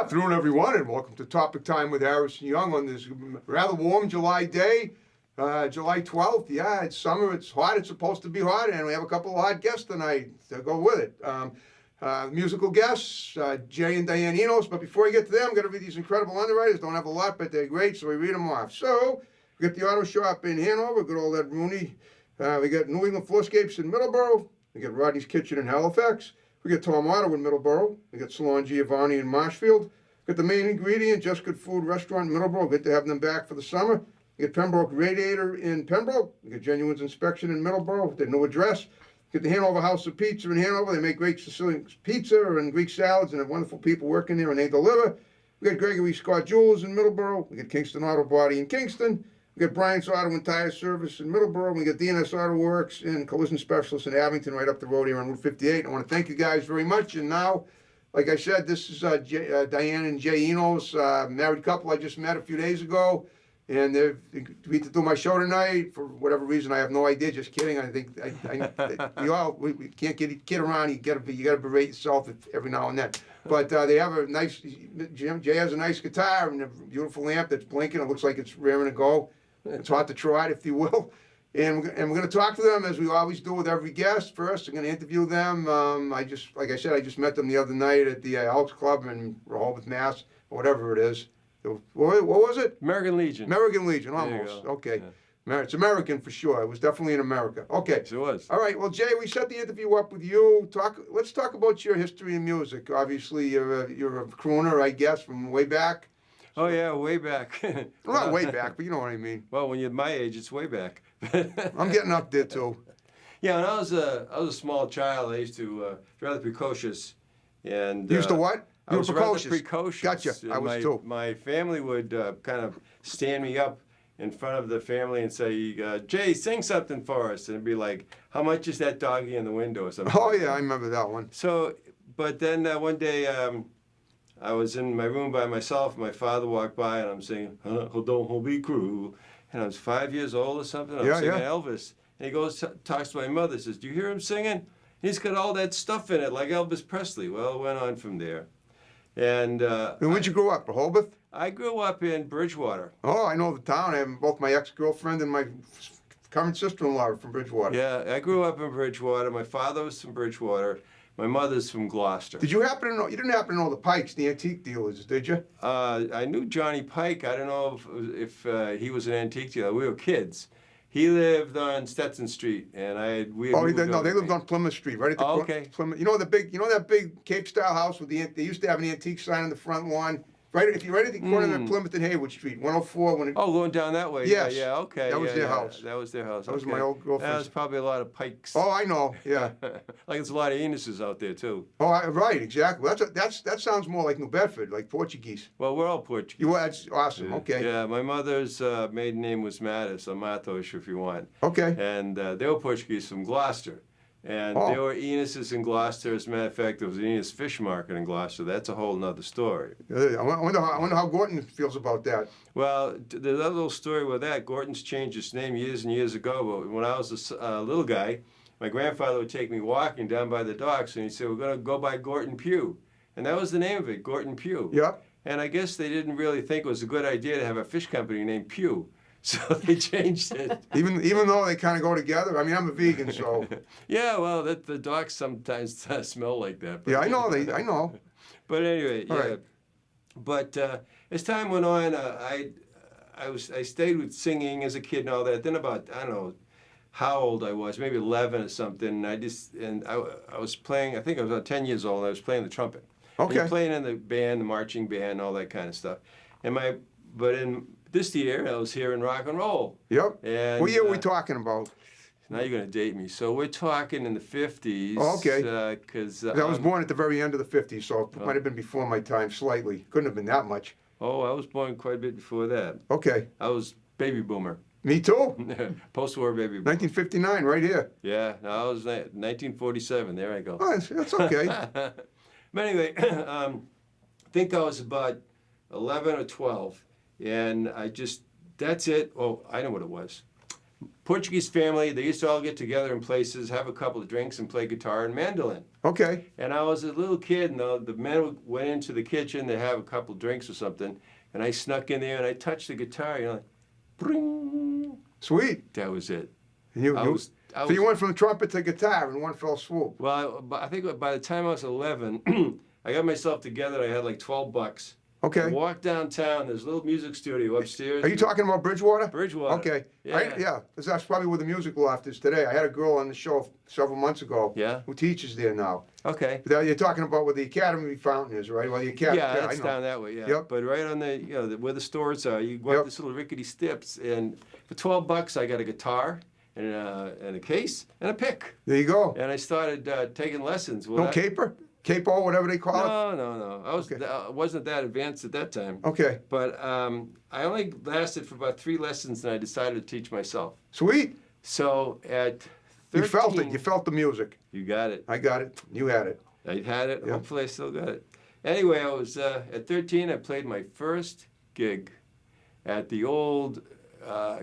afternoon, everyone, and welcome to Topic Time with Harrison Young on this rather warm July day, July 12th. Yeah, it's summer, it's hot, it's supposed to be hot, and we have a couple of hot guests tonight to go with it. Musical guests, Jay and Diane Enos, but before I get to them, I'm going to read these incredible underwriters. Don't have a lot, but they're great, so we read them off. So, we got the auto shop in Hanover, good old Ed Rooney. We got New England Floorscapes in Middleborough. We got Rodney's Kitchen in Halifax. We got Tom Otto in Middleborough. We got Salon Giovanni in Marshfield. Got the Main Ingredient, Just Good Food Restaurant in Middleborough. Good to have them back for the summer. We got Pembroke Radiator in Pembroke. We got Genuine's Inspection in Middleborough, their new address. We got the Hanover House of Pizza in Hanover. They make great Sicilian pizza and Greek salads and have wonderful people working there, and they deliver. We got Gregory Scott Jewels in Middleborough. We got Kingston Auto Body in Kingston. We got Bryant's Auto and Tire Service in Middleborough. We got DNS Auto Works and Collision Specialists in Abington, right up the road here on Route 58. I want to thank you guys very much. And now, like I said, this is Diane and Jay Enos, married couple I just met a few days ago. And they've agreed to do my show tonight for whatever reason. I have no idea. Just kidding. I think we can't kid around. You got to berate yourself every now and then. But they have a nice. Jay has a nice guitar and a beautiful lamp that's blinking. It looks like it's raring to go. It's hard to trot, if you will. And we're going to talk to them as we always do with every guest. First, I'm going to interview them. Like I said, I just met them the other night at the Elks Club in Rehoboth, Mass, or whatever it is. What was it? American Legion. American Legion, almost. Okay. Yeah. It's American for sure. It was definitely in America. Okay. Yes, it was. All right. Well, Jay, we set the interview up with you. Let's talk about your history in music. Obviously, you're a crooner, I guess, from way back. Oh yeah, way back. Well, not way back, but you know what I mean. Well, when you're my age, it's way back. I'm getting up there too. Yeah, when I was a small child, I used to rather precocious, and You used to what? I You was were rather precocious. Gotcha. I was too. My family would kind of stand me up in front of the family and say, "Jay, sing something for us," and it'd be like, "How much is that doggy in the window?" Or something. Oh yeah, I remember that one. So, but then one day. I was in my room by myself. My father walked by, and I'm singing, "Don't be cruel." And I was 5 years old or something. I'm singing Elvis. And he goes, talks to my mother, says, "Do you hear him singing? He's got all that stuff in it, like Elvis Presley." Well, it went on from there. And where'd you grow up? Rehoboth? I grew up in Bridgewater. Oh, I know the town. I have both my ex-girlfriend and my current sister-in-law are from Bridgewater. Yeah, I grew up in Bridgewater. My father was from Bridgewater. My mother's from Gloucester. Did you happen to know? You didn't happen to know the Pikes, the antique dealers, did you? I knew Johnny Pike. I don't know if he was an antique dealer. We were kids. He lived on Stetson Street, and they lived on Plymouth Street, right at the Plymouth. You know that big Cape style house with they used to have an antique sign on the front lawn. Right at the corner of Plymouth and Haywood Street, 104. Going down that way. Yes. Yeah, okay. That was their house. That was their house. That was my old girlfriend. That was probably a lot of Pikes. Oh, I know. Yeah. Like it's a lot of Enuses out there too. Oh, right, exactly. That sounds more like New Bedford, like Portuguese. Well, we're all Portuguese. That's awesome. Okay. Yeah, my mother's maiden name was Mattis, or Matos, if you want. Okay. And they were Portuguese from Gloucester. And there were Enuses in Gloucester. As a matter of fact, there was an Enos fish market in Gloucester. That's a whole nother story. I wonder how Gorton feels about that. Well, there's a little story with that. Gorton's changed his name years and years ago. But when I was a little guy, my grandfather would take me walking down by the docks, and he'd say, "We're going to go by Gorton Pugh." And that was the name of it, Gorton Pugh. Yeah. And I guess they didn't really think it was a good idea to have a fish company named Pugh. So they changed it. Even though they kind of go together. I mean, I'm a vegan, so. Yeah, well, the docks sometimes smell like that. But, yeah, I know. But anyway, yeah. Right. But as time went on, I stayed with singing as a kid and all that. Then about, I don't know how old I was, maybe 11 or something. I was playing. I think I was about 10 years old. And I was playing the trumpet. Okay. And playing in the band, the marching band, all that kind of stuff. But in this year, I was here in rock and roll. Yep. And, what year are we talking about? Now you're going to date me. So we're talking in the 50s. Oh, okay. Because I was born at the very end of the 50s, so it might have been before my time slightly. Couldn't have been that much. Oh, I was born quite a bit before that. Okay. I was baby boomer. Me too. Post-war baby boomer. 1959, right here. Yeah. No, I was 1947. There I go. Oh, that's okay. But anyway, I think I was about 11 or 12. And that's it. Oh, I know what it was. Portuguese family. They used to all get together in places, have a couple of drinks, and play guitar and mandolin. Okay. And I was a little kid, and the men went into the kitchen to have a couple of drinks or something, and I snuck in there and I touched the guitar, like, bring. Sweet. That was it. And I so you went from trumpet to guitar in one fell swoop. Well, I think by the time I was 11, I got myself together. I had like $12. Okay. I walked downtown. There's a little music studio upstairs. Are you talking about Bridgewater? Bridgewater. Okay. Yeah. Yeah. That's probably where the music loft is today. I had a girl on the show several months ago. Yeah. Who teaches there now. Okay. You're talking about where the Academy Fountain is, right? Well, the Academy. Yeah, that's down that way. Yeah. Yep. But right on where the stores are, you go up this little rickety steps, and for $12, I got a guitar and a case and a pick. There you go. And I started taking lessons. Well, No caper? Capo, whatever they call it? No. I wasn't that advanced at that time. Okay. But I only lasted for about 3 lessons, and I decided to teach myself. Sweet. So at 13, You felt it. You felt the music. You got it. I got it. You had it. I had it. Yeah. Hopefully, I still got it. Anyway, I was at 13. I played my first gig at the old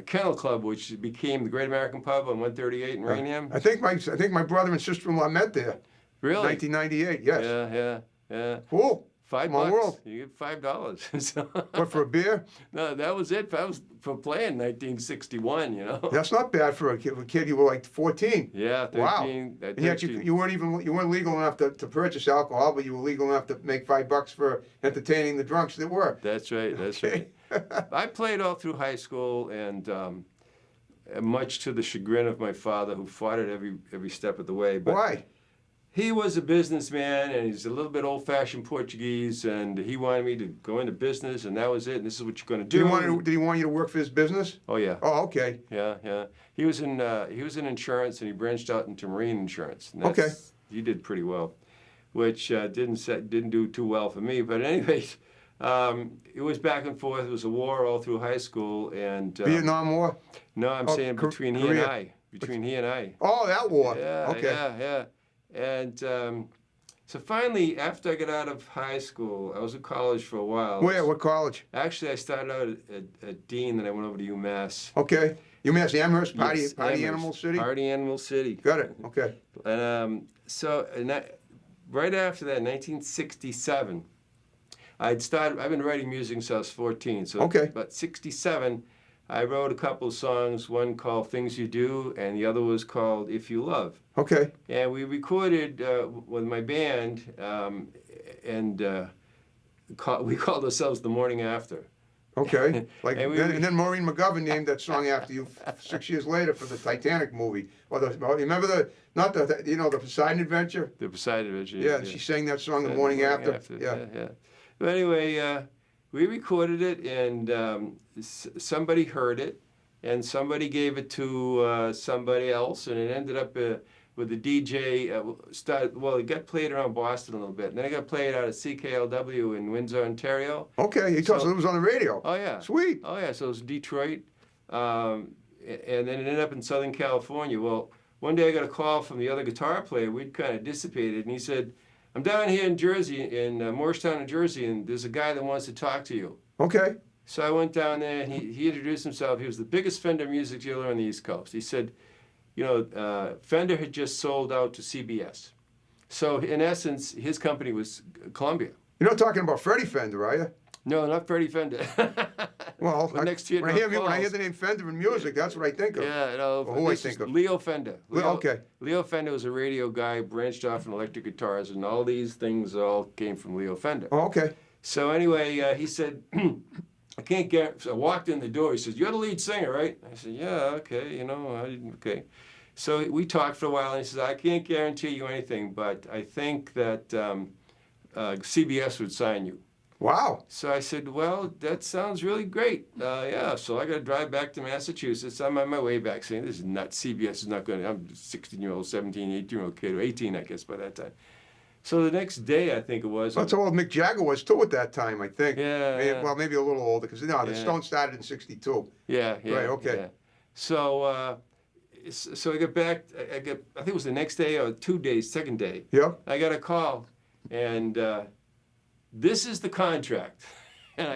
Kennel Club, which became the Great American Pub on 138 in Rainham. I think my brother and sister-in-law met there. Really? 1998. Yes. Yeah. Cool. $5. Small world. You get $5. So, What, for a beer? no, that was it. That was for playing 1961. That's not bad for a kid. You were like 14. Yeah, 13. Wow. At And yet 13. you weren't legal enough to purchase alcohol, but you were legal enough to make $5 for entertaining the drunks that were. That's right. That's right. I played all through high school, and much to the chagrin of my father, who fought it every step of the way. But Why? he was a businessman, and he's a little bit old-fashioned Portuguese, and he wanted me to go into business, and that was it. And this is what you're going to do. Did he want you to work for his business? Oh yeah. Oh, okay. Yeah. He was in insurance, and he branched out into marine insurance. And Okay. He did pretty well, which didn't do too well for me. But anyways, it was back and forth. It was a war all through high school, and Vietnam War? no, I'm saying between he and Korea. I. Between he and I. Oh, that war. Yeah. Okay. Yeah. And so finally, after I got out of high school, I was in college for a while. Where? What college? Actually, I started out at Dean, then I went over to UMass. Okay. UMass Amherst, Party Yes, Party Amherst. Animal City? Party Animal City. Got it. Okay. And right after that, 1967, I've been writing music since I was 14. So Okay. about 67, I wrote a couple of songs, one called Things You Do, and the other was called If You Love. Okay. And we recorded with my band, we called ourselves The Morning After. Okay. Like, And and then Maureen McGovern named that song after you 6 years later for the Titanic movie. Remember the Poseidon Adventure? The Poseidon Adventure. Yeah, she sang that song the morning after. Yeah. But anyway, we recorded it, and somebody heard it, and somebody gave it to somebody else, and it ended up with the DJ. It got played around Boston a little bit, and then it got played out at CKLW in Windsor, Ontario. Okay, you told us it was on the radio. Oh yeah. Sweet. Oh yeah. So it was Detroit, and then it ended up in Southern California. Well, one day I got a call from the other guitar player. We'd kind of dissipated, and he said, "I'm down here in Jersey, in Morristown, New Jersey, and there's a guy that wants to talk to you." Okay. So I went down there, and he introduced himself. He was the biggest Fender music dealer on the East Coast. He said, Fender had just sold out to CBS. So in essence, his company was Columbia. You're not talking about Freddie Fender, are you? No, not Freddie Fender. Well, But next to you, when I hear the name Fender in music, that's what I think of. Yeah, Or who I this think is of. Leo Fender. Okay. Leo Fender was a radio guy, branched off in electric guitars, and all these things all came from Leo Fender. Oh, okay. So anyway, he said, I can't get. So I walked in the door. He says, "You're the lead singer, right?" I said, "Yeah, okay, okay." So we talked for a while, and he says, "I can't guarantee you anything, but I think that CBS would sign you." Wow. So I said, "Well, that sounds really great. Yeah." So I got to drive back to Massachusetts. I'm on my way back, saying, "This is nuts. CBS is not going to." I'm a 16-year-old, 17, 18-year-old kid, or 18, I guess, by that time. So the next day, I think it was. That's how old Mick Jagger was too at that time, I think. Yeah. Well, maybe a little older because the Yeah. Stones started in '62. Yeah. Right, okay. Yeah. So I got back. I think it was the next day or 2 days. Second day, Yep. I got a call, and this is the contract. and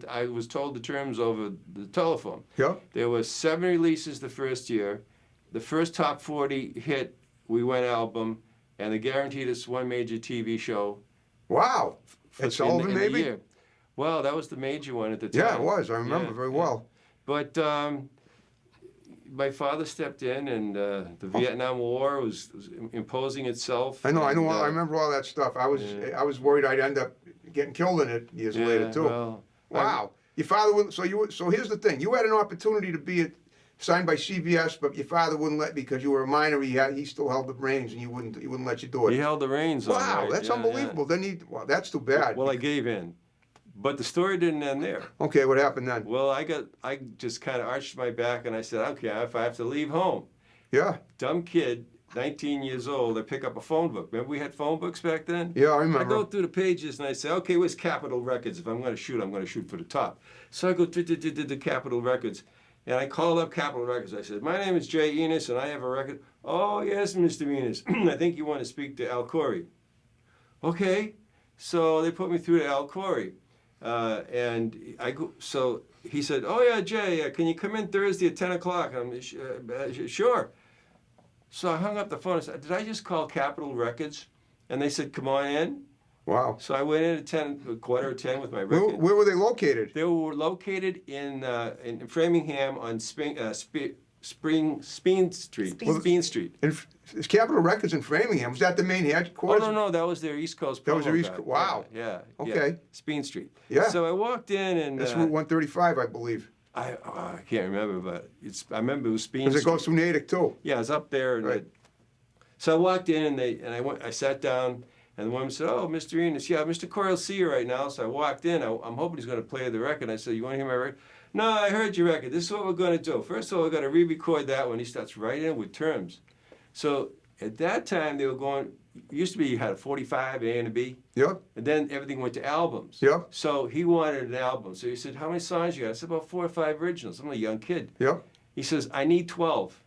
I was told the terms over the telephone. Yeah. There were 7 releases the first year. The first top 40 hit, we went album, and they guaranteed us 1 major TV show. Wow. At Sullivan, in the maybe? year. Well, that was the major one at the time. Yeah, it was. I remember very well. But my father stepped in, and the Vietnam War was imposing itself. I know. And, I remember all that stuff. I was worried I'd end up getting killed in it years later too. Well, Wow. Your father wouldn't. So here's the thing. You had an opportunity to be signed by CBS, but your father wouldn't let because you were a minor. He still held the reins, and he wouldn't let you do it. He held the reins. All Wow, right. that's Yeah, unbelievable. Then that's too bad. Well, I gave in, but the story didn't end there. Okay, what happened then? Well, I just kind of arched my back and I said, okay, if I have to leave home, Yeah. dumb kid, 19 years old, I pick up a phone book. Remember we had phone books back then? Yeah, I I remember. go through the pages and I say, okay, where's Capitol Records? If I'm going to shoot for the top. So I go to Capitol Records, and I called up Capitol Records. I said, my name is Jay Enos, and I have a record. Oh, yes, Mr. Enos. I think you want to speak to Al Corey. Okay. So they put me through to Al Corey. And I go, so he said, oh, yeah, Jay, can you come in Thursday at 10 o'clock? I'm sure. So I hung up the phone and said, did I just call Capitol Records? And they said, come on in. Wow. So I went in at quarter to 10 with my Where, record. where were they located? They were located in Framingham on Speen Street. Speen Street. Is Capitol Records in Framingham? Was that the main Oh, headquarters? no, that was their East Coast. That was their promo East guy. Co- wow. Yeah. Okay. Speen Street. Yeah. So I walked in and That's Route 135, I believe. I can't remember, but I remember it was Speen Because Street. it goes through Natick too. Yeah, it's up there. And Right. so I walked in and I sat down, and the woman said, "Oh, Mr. Enos, yeah, Mr. Corey will see you right now." So I walked in. I'm hoping he's going to play the record. I said, "You want to hear my record?" "No, I heard your record. This is what we're going to do. First of all, we're going to re-record that one." He starts right in with terms. So at that time, they were going. It used to be you had a 45, A and a B. Yep. And then everything went to albums. Yep. So he wanted an album. So he said, "How many songs you got?" I said, "About 4 or 5 originals." I'm a young kid. Yep. He says, "I need 12.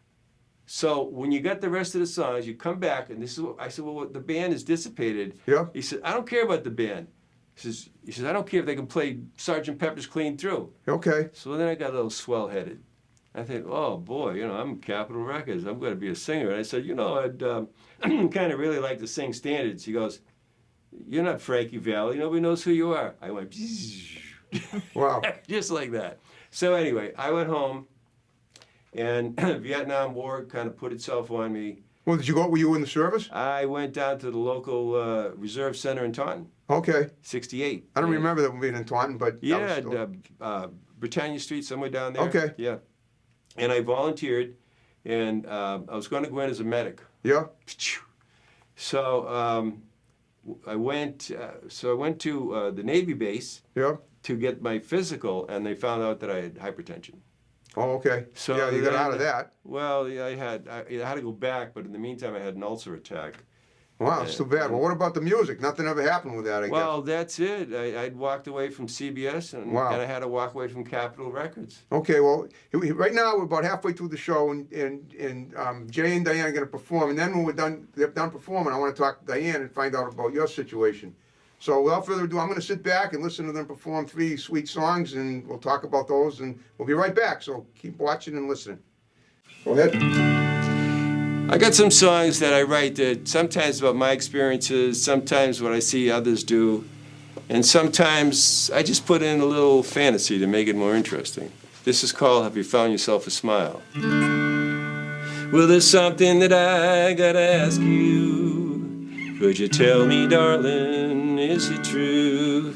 So when you got the rest of the songs, you come back, and this is what I said. Well, the band is dissipated. Yep. He said, "I don't care about the band." He says, "I don't care if they can play Sgt. Pepper's clean through." Okay. So then I got a little swell-headed. I think, oh boy, I'm Capitol Records. I'm going to be a singer. And I said, I'd kind of really like to sing standards. He goes, "You're not Frankie Valli. Nobody knows who you are." I went, Wow. just like that. So anyway, I went home, and Vietnam War kind of put itself on me. Well, did you go? Were you in the service? I went down to the local reserve center in Taunton, Okay. 68. I don't Yeah. remember that being in Taunton, but that was Yeah, still- Britannia Street, somewhere down there. Okay. Yeah. And I volunteered, and I was going to go in as a medic. yeah. So I went to the Navy base Yeah. to get my physical, and they found out that I had hypertension. Oh, okay. So yeah, you got then- out of that. Well, yeah, I had to go back, but in the meantime, I had an ulcer attack. Wow, that's too bad. Well, what about the music? Nothing ever happened with that, I Well, that's it. I'd walked away from CBS, and, Wow. and I had to walk away from Capitol Records. guess. Okay, well, right now we're about halfway through the show, and Jay and Diane are going to perform, and then when they're done performing, I want to talk to Diane and find out about your situation. So without further ado, I'm going to sit back and listen to them perform 3 sweet songs, and we'll talk about those, and we'll be right back. So keep watching and listening. Go ahead. I got some songs that I write that sometimes about my experiences, sometimes what I see others do, and sometimes I just put in a little fantasy to make it more interesting. This is called "Have You Found Yourself a Smile?" Well, there's something that I gotta ask you. Could you tell me, darling, is it true?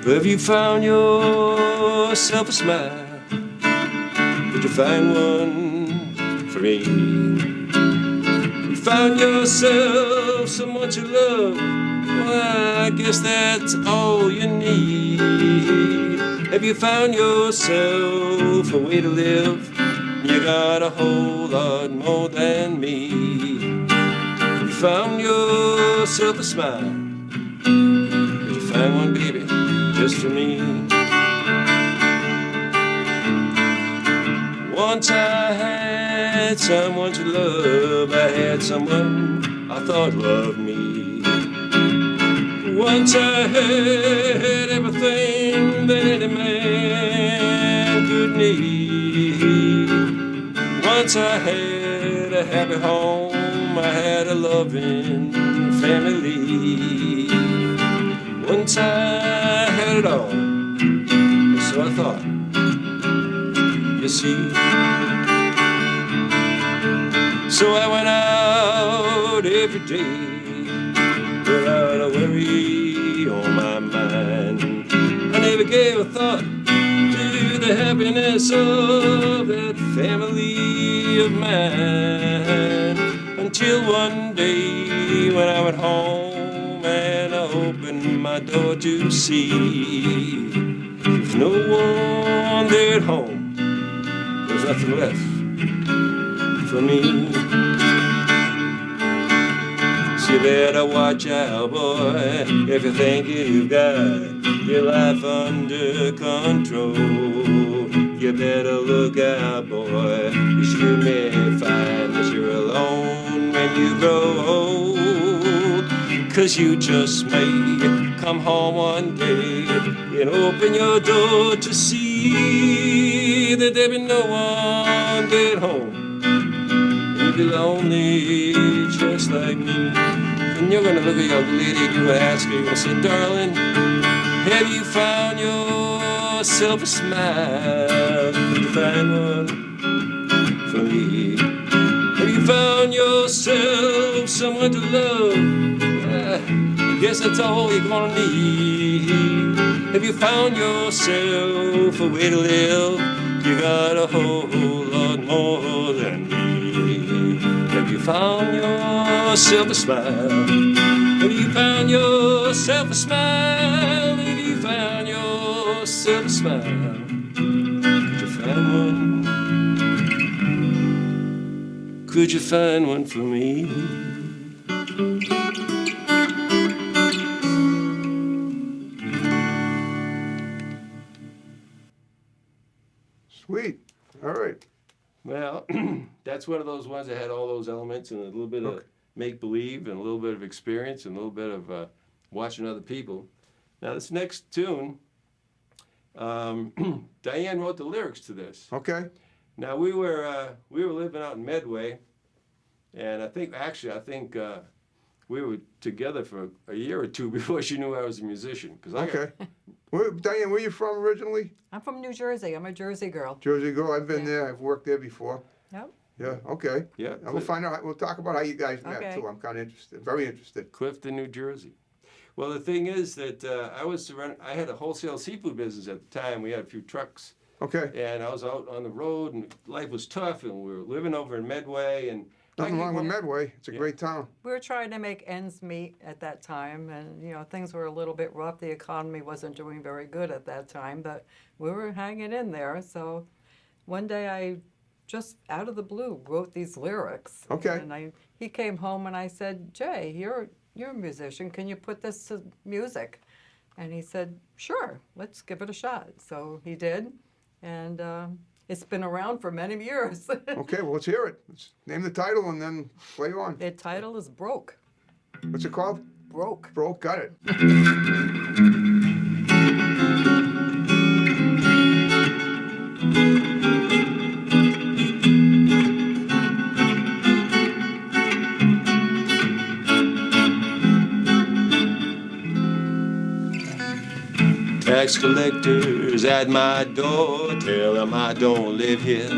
Have you found yourself a smile? Did you find one for me? You found yourself someone to love? Well, I guess that's all you need. Have you found yourself a way to live? You got a whole lot more than me. You found yourself a smile. Did you find one, baby? Just for me. Once I had someone to love, I had someone I thought loved me. Once I had everything that any man could need. Once I had a happy home, I had a loving family. Once I had it all, so I thought, you see. So I went out every day without a worry on my mind. I never gave a thought to the happiness of that family of mine, until one day when I went home and I opened my door to see there's no one there at home. There's nothing left for me. So you better watch out, boy, if you think you've got your life under control. You better look out, boy, 'cause you may find that you're alone when you grow old. 'Cause you just may come home one day and open your door to see that there be no one there at home. You'll be lonely just like me. And you're gonna look at your lady and you're gonna ask her, you're gonna say, darling, have you found yourself a smile? Did you find one for me? Have you found yourself someone to love? I guess that's all you're gonna need. Have you found yourself a way to live? You got a whole lot more than me. Have you found yourself a smile? Have you found yourself a smile? Have you found yourself a smile? Could you find one? Could you find one for me? Sweet. All right. Well, that's one of those ones that had all those elements and a little bit of make-believe and a little bit of experience and a little bit of watching other people. Now, this next tune, Diane wrote the lyrics to this. Okay. Now, we were living out in Medway, and I think we were together for a year or two before she knew I was a musician. Okay. Diane, where you from originally? I'm from New Jersey. I'm a Jersey girl. Jersey girl. I've been Yeah. there. I've worked there before. Yep. Yeah. Okay. Yeah. And we'll find out. We'll talk about how you guys met Okay. too. I'm kind of interested. Very interested. Clifton, New Jersey. Well, the thing is that I had a wholesale seafood business at the time. We had a few trucks, Okay. and I was out on the road, and life was tough, and we were living over in Medway, and Nothing wrong with Medway. It's a Yeah. great town. We were trying to make ends meet at that time, and things were a little bit rough. The economy wasn't doing very good at that time, but we were hanging in there. So one day I just out of the blue wrote these lyrics. Okay. And he came home and I said, Jay, you're a musician. Can you put this to music? And he said, sure, let's give it a shot. So he did, and it's been around for many years. Okay. Well, let's hear it. Let's name the title and then play on. The title is Broke. What's it called? Broke. Broke. Got it. tax collectors at my door, tell them I don't live here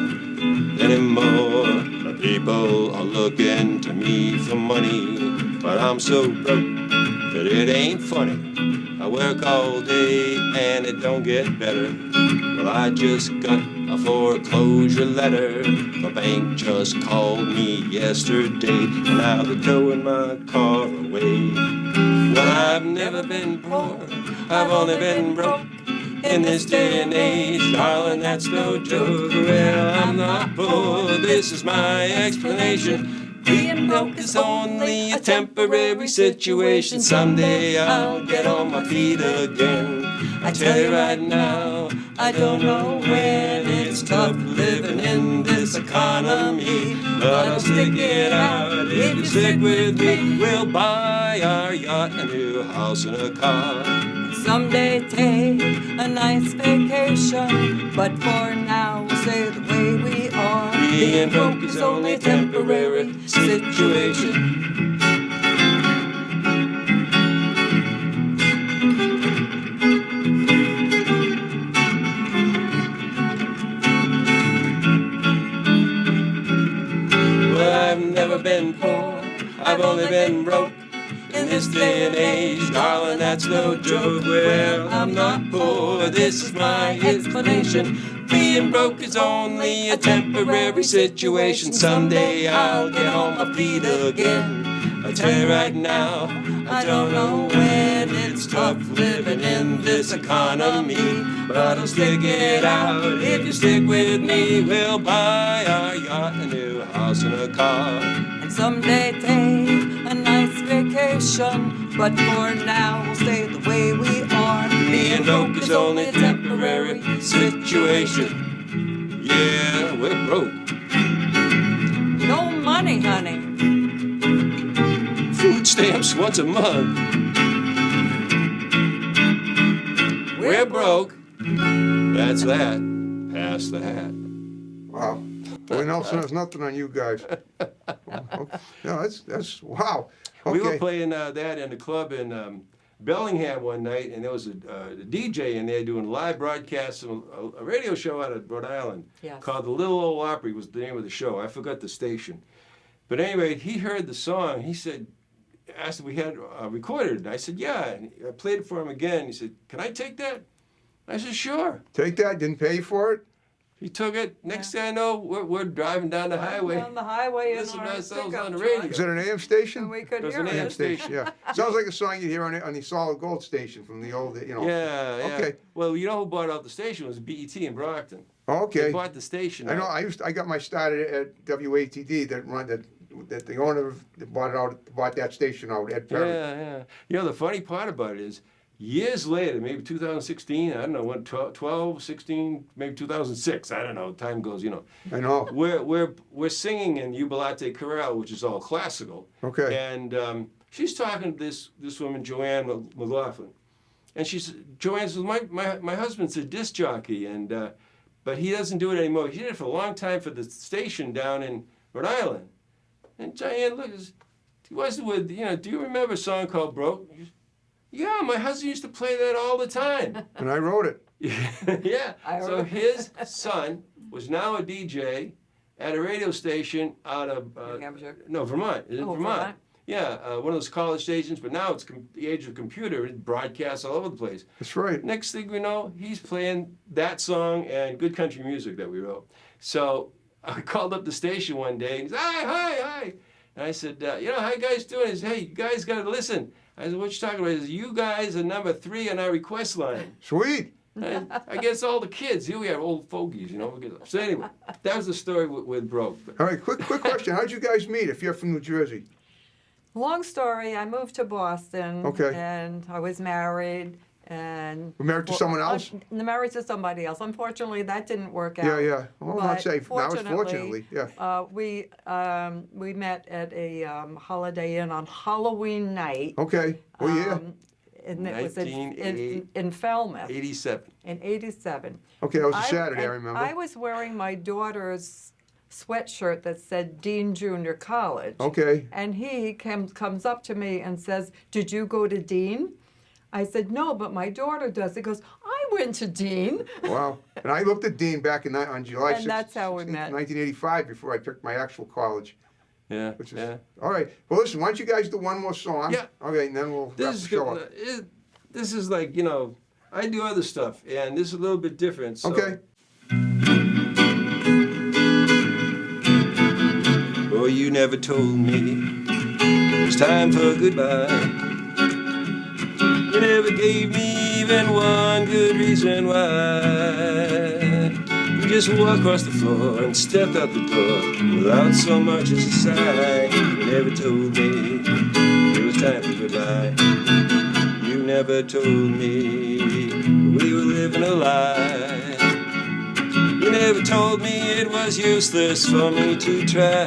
anymore. The people are looking to me for money, but I'm so broke that it ain't funny. I work all day and it don't get better. Well, I just got a foreclosure letter. The bank just called me yesterday, and now they're towing my car away. Well, I've never been poor, I've only been broke. In this day and age, darling, that's no joke. Well, I'm not poor, this is my explanation. Being broke is only a temporary situation. Someday I'll get on my feet again. I tell you right now, I don't know when. It's tough living in this economy, but I'll stick it out. If you stick with me, we'll buy our yacht, a new house and a car. Someday take a nice vacation, but for now we'll stay the way we are. Being broke is only a temporary situation. I've never been poor, I've only been broke. In this day and age, darling, that's no joke. Well, I'm not poor, this is my explanation. Being broke is only a temporary situation. Someday I'll get on my feet again. I tell you right now, I don't know when. It's tough living in this economy, but I'll stick it out. If you stick with me, we'll buy our yacht, a new house and a car. And someday take a nice vacation, but for now we'll stay the way we are. Being broke is only a temporary situation. Yeah, we're broke. No money, honey. Food stamps once a month. We're broke. That's that. Pass the hat. Wow. Boy, Nelson, there's nothing on you guys. No, that's wow. Okay. We were playing that in a club in Bellingham one night, and there was a DJ in there doing live broadcasts of a radio show out of Rhode Island Yes. called The Little Old Opry was the name of the show. I forgot the station. But anyway, he heard the song. He said, asked if we had recorded it. And I said, yeah. And I played it for him again. He said, can I take that? I said, sure. Take that. Didn't pay for it. He took it. Next thing I know, we're driving down the highway. On the highway in Listen to our ourselves pickup on the truck. radio. Is it an AM And station? we could There's hear an AM it. Station, yeah. Sounds like a song you'd hear on the Solid Gold station from the old, you know. Yeah, yeah. Okay. Well, you know who bought out the station was BET in Brockton. They Okay. bought the station. I know. out. I got my start at WATD. That the owner that bought that station out, Ed Perry. Yeah, yeah. You know, the funny part about it is, years later, maybe 2016, I don't know, when 12, 16, maybe 2006, I don't know, time goes, you know. I know. We're singing in Jubilate Chorale, which is all classical. Okay. And she's talking to this woman, Joanne McLaughlin. And Joanne says, my husband's a disc jockey, and but he doesn't do it anymore. He did it for a long time for the station down in Rhode Island. And Diane looked, he was with, you know, do you remember a song called Broke? Yeah, my husband used to play that all the time. And I wrote it. Yeah. I So remember. his son was now a DJ at a radio station out of New Hampshire. no, Vermont. Is it Oh, Vermont? Vermont. Yeah, one of those college stations. But now it's the age of computer. It broadcasts all over the place. That's right. Next thing we know, he's playing that song and good country music that we wrote. So I called up the station one day and he said, hi. And I said, you know, how you guys doing? He said, hey, you guys got to listen. I said, what you talking about? He said, you guys are number 3 on our request line. Sweet. And I guess all the kids, here we are, old fogies, you know. So anyway, that was the story with Broke. All right. Quick question. How'd you guys meet? If you're from New Jersey. Long story, I moved to Boston. Okay. And I was married. And Were married to someone else? Married to somebody else. Unfortunately, that didn't work out. Yeah. Well, not But safe. Now it's fortunately. Yeah. We met at a Holiday Inn on Halloween night. Okay. Oh yeah. And it was in 1988. Falmouth 87. in '87. Okay. That was a Saturday. I and remember. I was wearing my daughter's sweatshirt that said Dean Junior College. Okay. And he comes up to me and says, "Did you go to Dean?" I said, "No, but my daughter does." He goes, "I went to Dean." Wow. And I looked at Dean back on July 6th, And that's how we met. 1985, before I picked my actual college. Yeah. Which is, yeah. All right. Well, listen, why don't you guys do one more song? Yeah. Okay, and then we'll wrap This the is show good. up. This is like, you know, I do other stuff, and this is a little bit different. So. Okay. Oh, you never told me it's time for goodbye. You never gave me even one good reason why. You just walked across the floor and stepped out the door without so much as a sigh. You never told me it was time for goodbye. You never told me we were living a lie. You never told me it was useless for me to try.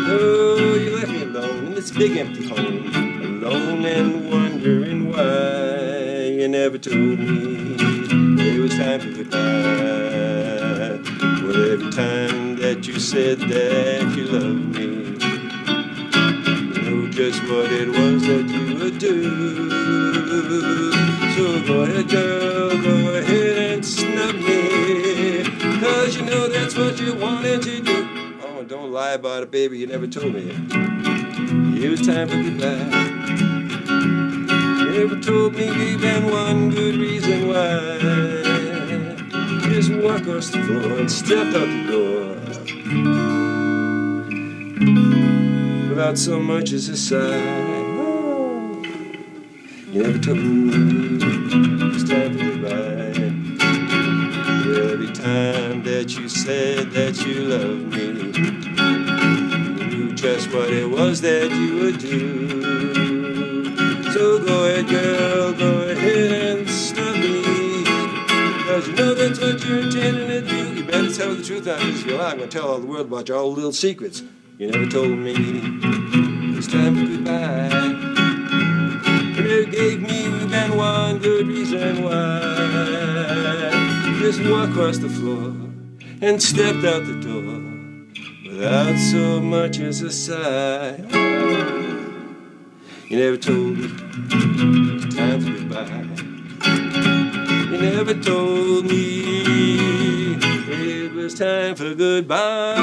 Oh, you left me alone in this big empty home, alone and wondering why. You never told me it was time for goodbye. Well, every time that you said that you loved me, you knew just what it was that you would do. So go ahead, girl, go ahead and snub me, 'cause you know that's what you wanted to do. Oh, don't lie about it, baby, you never told me it was time for goodbye. You never told me even one good reason why. You just walked across the floor and stepped out the door without so much as a sigh. You never told me it was time for goodbye. Well, every time that you said that you loved me, you knew just what it was that you would do. So go ahead, girl, go ahead and snub me, 'cause you know that's what you're intending to do. You better tell the truth on this. If you're lying, I'm going to tell all the world about your old little secrets. You never told me it was time for goodbye. You never gave me even one good reason why. You just walked across the floor and stepped out the door without so much as a sigh. You never told me it was time for goodbye. You never told me it was time for goodbye.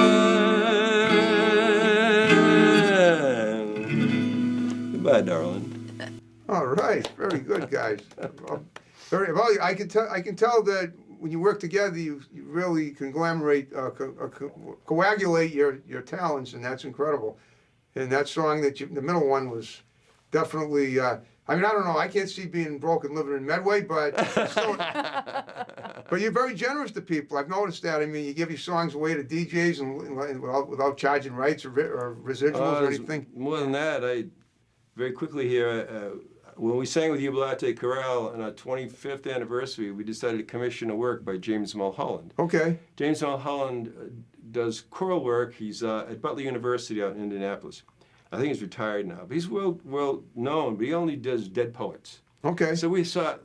Goodbye, darling. All right, very good, guys. Very well. I can tell that when you work together, you really conglomerate, coagulate your talents, and that's incredible. And that song that the middle one was definitely. I mean, I don't know. I can't see being broken living in Medway, but still, but you're very generous to people. I've noticed that. I mean, you give your songs away to DJs and without charging rights or residuals or anything. More than that, I very quickly here. When we sang with Jubilate Chorale on our 25th anniversary, we decided to commission a work by James Mulholland. Okay. James Mulholland does choral work. He's at Butler University out in Indianapolis. I think he's retired now, but he's well known, but he only does dead poets. Okay. So we thought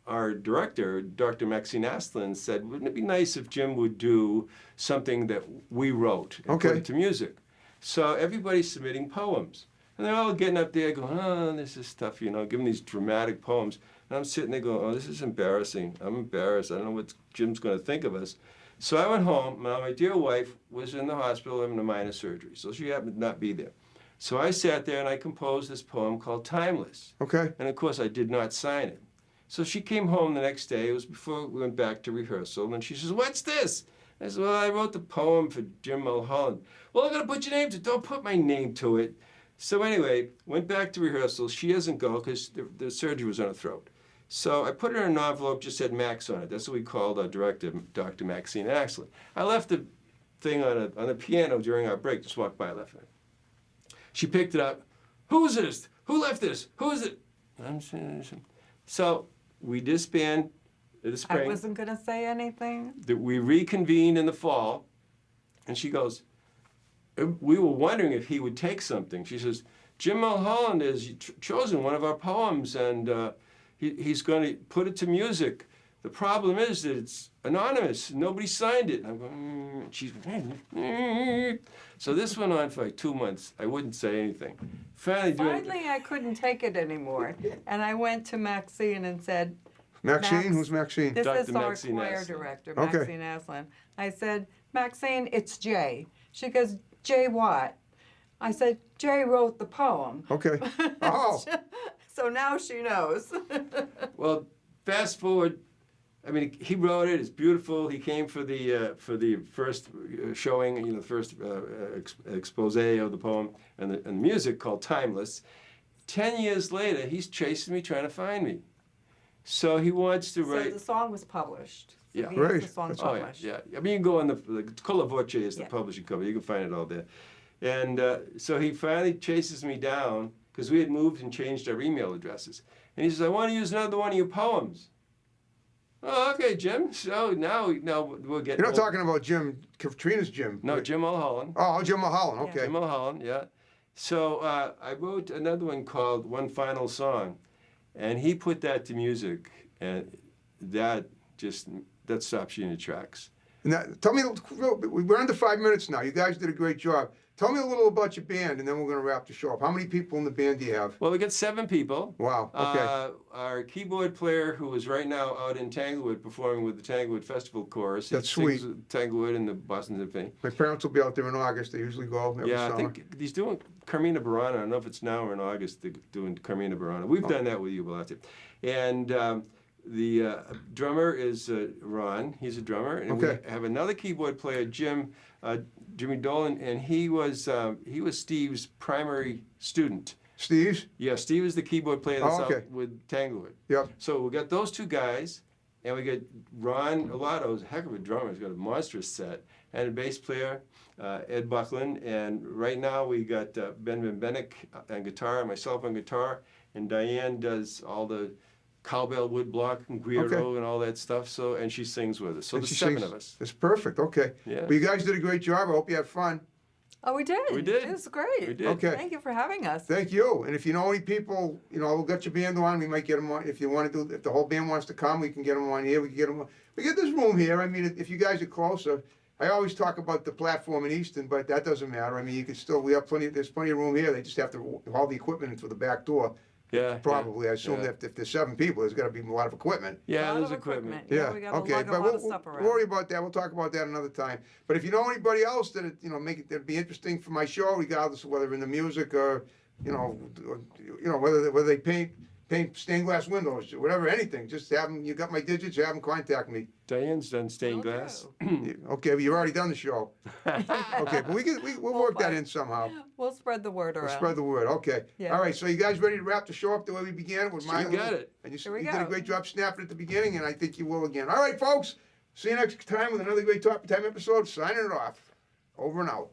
our director, Dr. Maxine Aslan, said, wouldn't it be nice if Jim would do something that we wrote and put it to music? So everybody's submitting poems. And they're all getting up there going, oh, this is stuff, giving these dramatic poems. And I'm sitting there going, oh, this is embarrassing. I'm embarrassed. I don't know what Jim's going to think of us. So I went home. Now, my dear wife was in the hospital having a minor surgery, so she happened to not be there. So I sat there and I composed this poem called Timeless. Okay. And of course, I did not sign it. So she came home the next day. It was before we went back to rehearsal. And she says, what's this? I said, well, I wrote the poem for Jim Mulholland. Well, I'm going to put your name to it. Don't put my name to it. So anyway, went back to rehearsal. She doesn't go because the surgery was on her throat. So I put her in an envelope, just said Max on it. That's what we called our director, Dr. Maxine Aslan. I left the thing on a piano during our break. Just walked by, left it. She picked it up. Who is this? Who left this? Who is it? So we disbanded in the spring. I wasn't going to say anything. We reconvened in the fall, and she goes, we were wondering if he would take something. She says, Jim Mulholland has chosen one of our poems, and he's going to put it to music. The problem is that it's anonymous. Nobody signed it. And I'm going, she's, so this went on for like 2 months. I wouldn't say anything. Finally, I couldn't take it anymore. And I went to Maxine and said, Maxine? Who's Maxine? This Dr. is our Maxine choir Aslan. director, Okay. Maxine Aslan. I said, Maxine, it's Jay. She goes, Jay what? I said, Jay wrote the poem. Okay. Oh. So now she knows. Well, fast forward. I mean, he wrote it. It's beautiful. He came for the first showing, the first expose of the poem and the music called Timeless. 10 years later, he's chasing me, trying to find me. So he wants to So write. the song was published. So Yeah. he has Great. the song Oh, yeah, published. yeah. I mean, you can go on the Cola Voce is the Yeah. publishing company. You can find it all there. And so he finally chases me down because we had moved and changed our email addresses. And he says, I want to use another one of your poems. Oh, okay, Jim. So now we'll get. You're not talking about Jim, Katrina's Jim. No, Jim Mulholland. Oh, Jim Mulholland. Okay. Jim Mulholland, yeah. So I wrote another one called One Final Song, and he put that to music, and that stops you in your tracks. Now, tell me, we're under 5 minutes now. You guys did a great job. Tell me a little about your band, and then we're going to wrap the show up. How many people in the band do you have? Well, we got 7 people. Wow, okay. Our keyboard player, who is right now out in Tanglewood performing with the Tanglewood Festival Chorus. That's He sings sweet. with Tanglewood and the Boston Symphony. My parents will be out there in August. They usually go every Yeah, summer. I think he's doing Carmina Burana. I don't know if it's now or in August they're doing Carmina Burana. We've done that with you, Belati. And the drummer is Ron. He's a drummer. And Okay. we have another keyboard player, Jimmy Dolan, and he was Steve's primary student. Steve's? Yeah, Steve is the keyboard player that's Oh, okay. out with Tanglewood. Yep. So we got those 2 guys, and we got Ron Alato, who's a heck of a drummer. He's got a monstrous set, and a bass player, Ed Buckland. And right now we got Ben Benbenek on guitar, myself on guitar, and Diane does all the cowbell, woodblock, and Guiro, Okay. and all that stuff. So, and she sings with us. So And there's she 7 sings- of us. That's perfect. Okay. Yeah. Well, you guys did a great job. I hope you had fun. Oh, we did. We did. It was great. We did. Okay. Thank you for having us. Thank you. And if you know any people, we'll get your band on. We might get them on. If you want to if the whole band wants to come, we can get them on here. We can get them on. We get this room here. I mean, if you guys are closer, I always talk about the platform in Easton, but that doesn't matter. I mean, you can still, there's plenty of room here. They just have to haul the equipment into the back door. Yeah. Probably. I assume yeah. that if there's 7 people, there's got to be a lot of equipment. Yeah, Lot there's of equipment. Yeah, we gotta okay, lug a but lot of we'll stuff around. worry about that. We'll talk about that another time. But if you know anybody else that that'd be interesting for my show, regardless of whether in the music or whether they paint stained glass windows, or whatever, anything, just have them. You got my digits. Have them contact me. Diane's done stained Will glass. do. Okay, but you've already done the show. Okay, but we'll work that in somehow. We'll spread the word around. We'll spread the word. Okay. Yeah. All right. So you guys ready to wrap the show up the way we began with my? You got it. And Here we you did a go. great job snapping at the beginning, and I think you will again. All right, folks. See you next time with another great Top Time episode. Signing it off. Over and out.